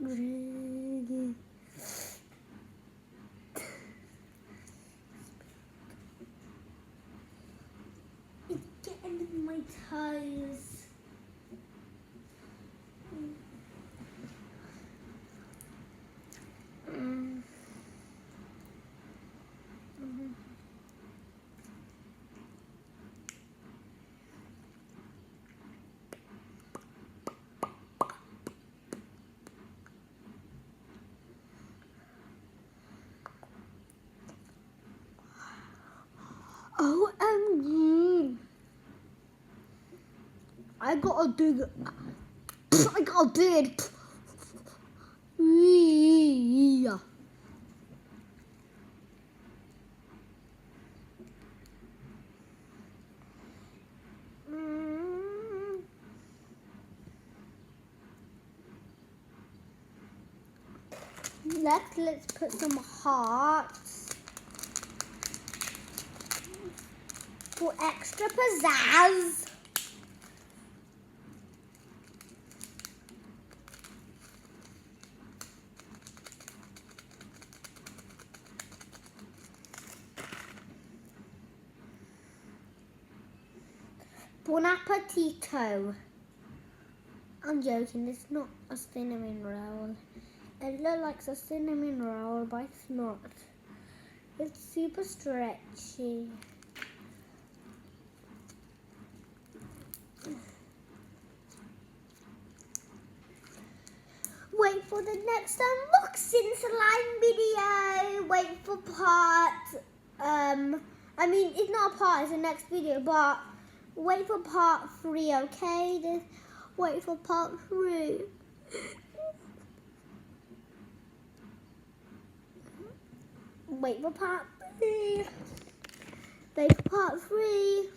It's getting in my toes. OMG. I gotta do it. Yeah. Let's put some hearts for extra pizzazz. Buon appetito. I'm joking, it's not a cinnamon roll. It looks like a cinnamon roll, but it's not. It's super stretchy. Wait for the next unboxing slime video. Wait for part, it's not a part, it's the next video, but wait for part 3, okay? Wait for part 3. Wait for part 3. Wait for part 3.